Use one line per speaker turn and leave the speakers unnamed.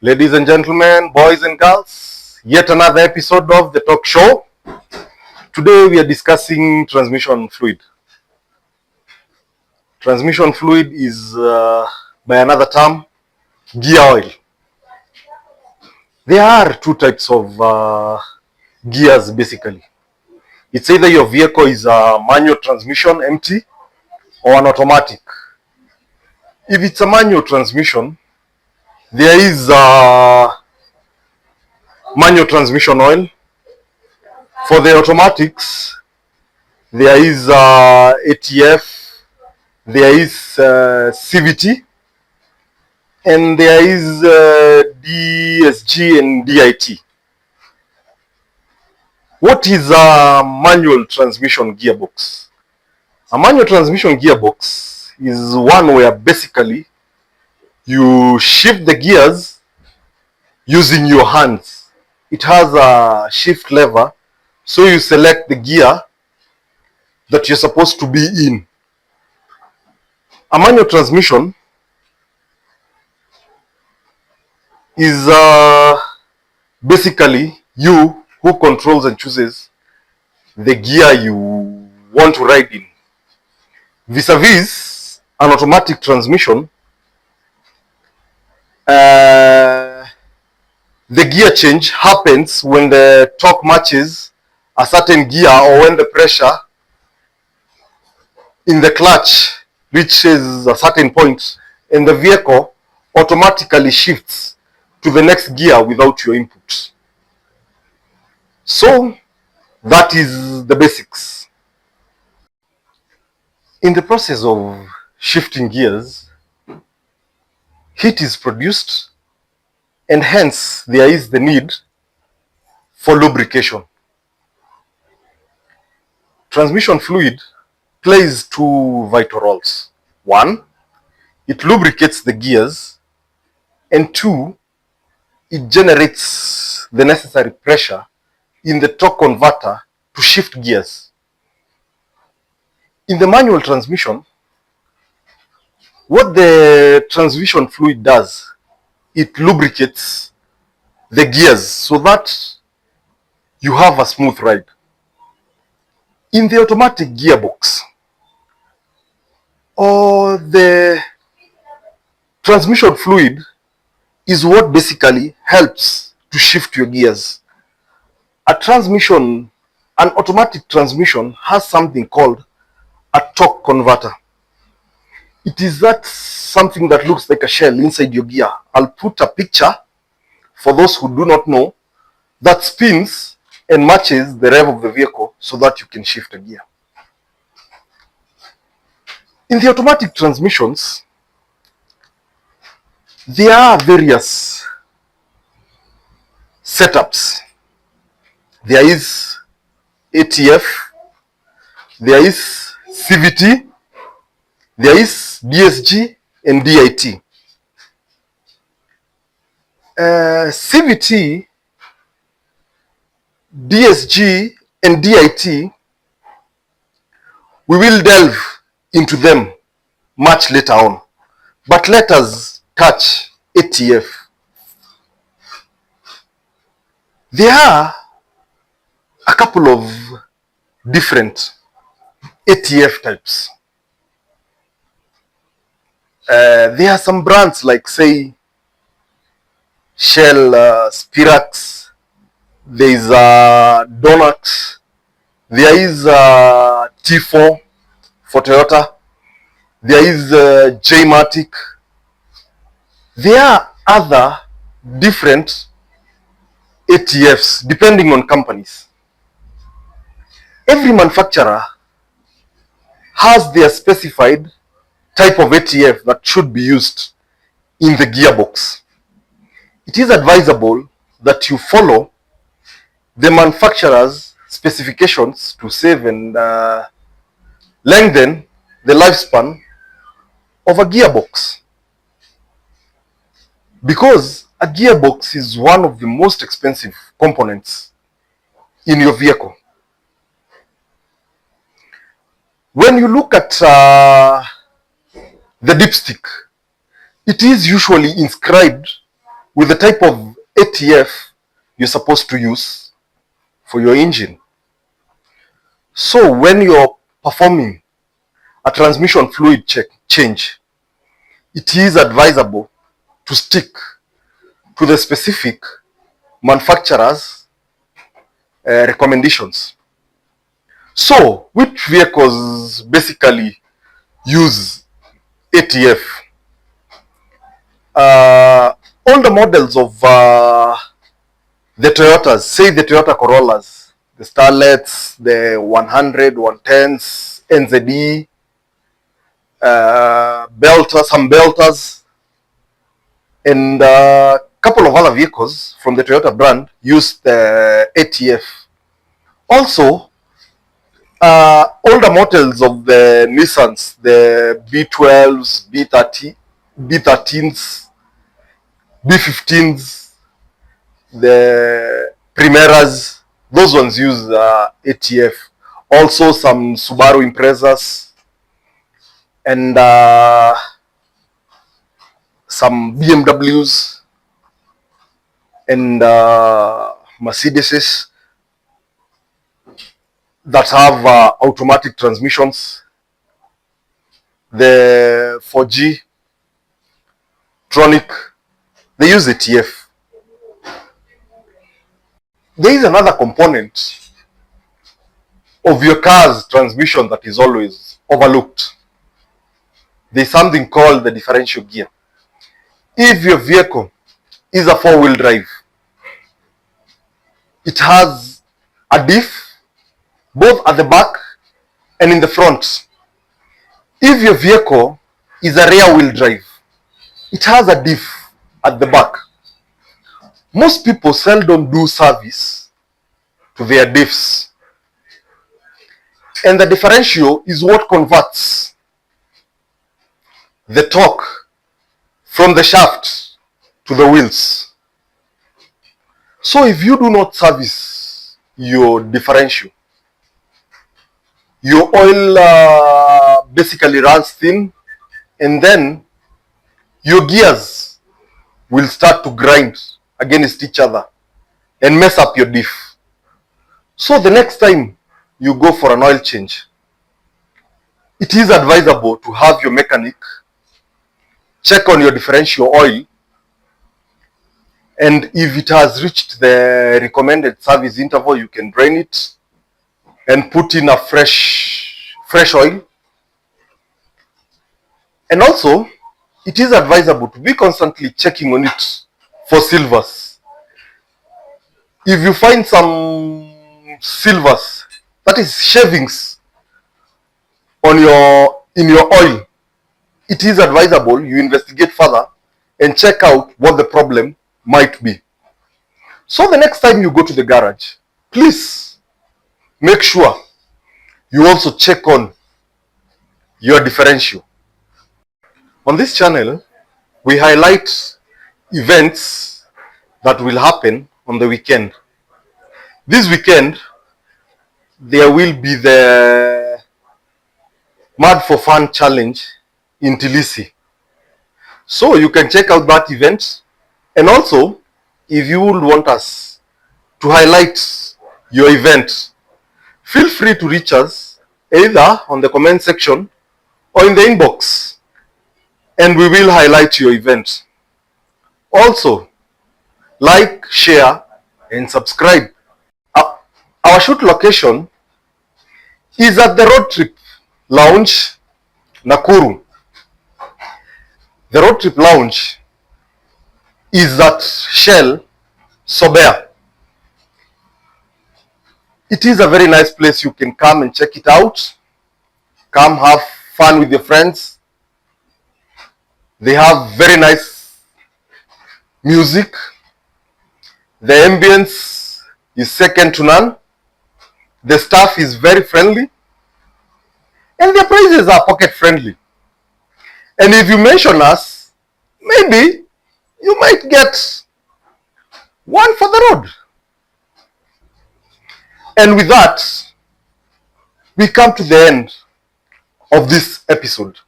Ladies and gentlemen, boys and girls, yet another episode of the talk show. Today we are discussing transmission fluid. Transmission fluid is, by another term, gear oil. There are two types of gears basically. It's either your vehicle is a manual transmission, empty, or an automatic. If it's a manual transmission, there is manual transmission oil. For the automatics, there is ATF, there is CVT, and there is DSG and DIT. What is a manual transmission gearbox? A manual transmission gearbox is one where basically you shift the gears using your hands. It has a shift lever, so you select the gear that you're supposed to be in. A manual transmission is basically you who controls and chooses the gear you want to ride in. Vis-a-vis an automatic transmission, the gear change happens when the torque matches a certain gear or when the pressure in the clutch reaches a certain point and the vehicle automatically shifts to the next gear without your input. So that is the basics. In the process of shifting gears, heat is produced and hence there is the need for lubrication. Transmission fluid plays two vital roles. One, it lubricates the gears, and two, it generates the necessary pressure in the torque converter to shift gears. In the manual transmission, what the transmission fluid does, it lubricates the gears so that you have a smooth ride. In the automatic gearbox, or the transmission fluid is what basically helps to shift your gears. An automatic transmission has something called a torque converter. It is that something that looks like a shell inside your gear. I'll put a picture for those who do not know, that spins and matches the rev of the vehicle so that you can shift a gear. In the automatic transmissions, there are various setups. There is ATF, there is CVT, there is DSG and DIT. CVT, DSG and DIT, we will delve into them much later on. But let us touch ATF. There are a couple of different ATF types. There are some brands like, say, Shell, Spirax, there is Donax, there is T4 for Toyota, there is J-Matic. There are other different ATFs depending on companies. Every manufacturer has their specified type of ATF that should be used in the gearbox. It is advisable that you follow the manufacturer's specifications to save and lengthen the lifespan of a gearbox. Because a gearbox is one of the most expensive components in your vehicle. When you look at the dipstick, it is usually inscribed with the type of ATF you're supposed to use for your engine. So when you're performing a transmission fluid change, it is advisable to stick to the specific manufacturer's recommendations. So which vehicles basically use ATF? Older models of the Toyotas, say the Toyota Corollas, the Starlets, the 100, 110s, NZE, some Belters, and a couple of other vehicles from the Toyota brand use the ATF. Also, older models of the Nissans, the B12s, B13s, B15s, the Primeras, those ones use ATF. Also some Subaru Imprezas and some BMWs and Mercedeses that have automatic transmissions. The 4G Tronic, they use ATF. There is another component of your car's transmission that is always overlooked. There's something called the differential gear. If your vehicle is a 4-wheel drive, it has a diff both at the back and in the front. If your vehicle is a rear-wheel drive, it has a diff at the back. Most people seldom do service to their diffs. And the differential is what converts the torque from the shaft to the wheels. So if you do not service your differential, your oil basically runs thin, and then your gears will start to grind against each other and mess up your diff. So the next time you go for an oil change, it is advisable to have your mechanic check on your differential oil, and if it has reached the recommended service interval, you can drain it and put in a fresh oil. And also, it is advisable to be constantly checking on it for silvers. If you find some silvers, that is shavings on in your oil, it is advisable you investigate further and check out what the problem might be. So the next time you go to the garage, please make sure you also check on your differential. On this channel, we highlight events that will happen on the weekend. This weekend, there will be the Mad for Fun Challenge in Tilisi. So you can check out that event. And also, if you would want us to highlight your event, feel free to reach us either on the comment section or in the inbox, and we will highlight your event. Also, like, share, and subscribe. Our shoot location is at the Road Trip Lounge, Nakuru. The Road Trip Lounge is at Shell, Sobea. It is a very nice place. You can come and check it out. Come have fun with your friends. They have very nice music. The ambience is second to none. The staff is very friendly. And their prices are pocket friendly. And if you mention us, maybe you might get one for the road. And with that, we come to the end of this episode.